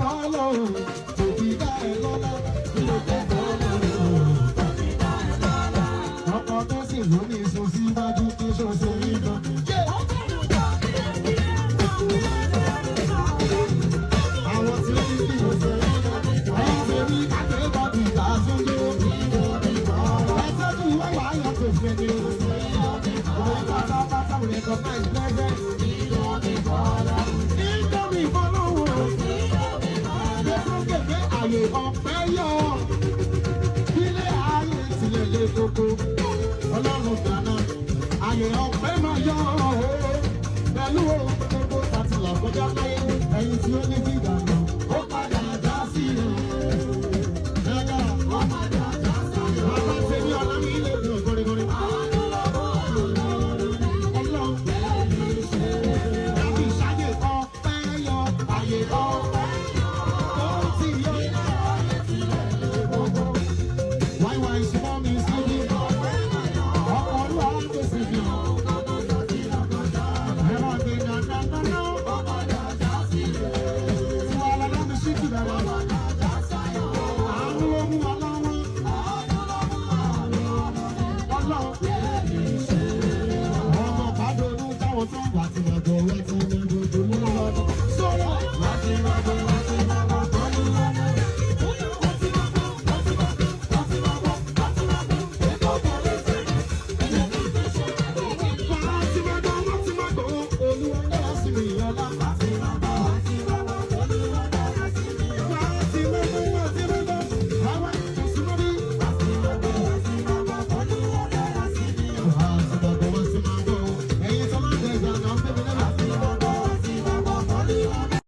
fọ́lọ́run tó fi dá ẹ lọ́lá kí ló dé fọ́lọ́run tó fi dá ẹ lọ́lá. ọkọ tó sì ló ní sùn síwájú kí ṣoṣo rí gan. àwọn tí ó ní bí mo ṣe rí gan ẹ̀yìn ṣe rí akẹ́kọ̀ọ́ ìgbà sójú ẹ̀sẹ̀ tí wọ́n wà á yọ kò fẹ́ ni o. òun pátápátá ò lè kọ́ náà ìgbẹ́jẹ́. Nítorí fọlọ́wọ́ gbẹ́sọ̀gbẹ́ àyè ọ̀pẹ́ yọ ilé ayé tilẹ̀ lé koko ọlọ́run dáná àyè ọ̀pẹ́ máa yọ pẹ̀lú gbogbo àtìlọ́kọjá láyé ẹ̀yìn tí ó ní.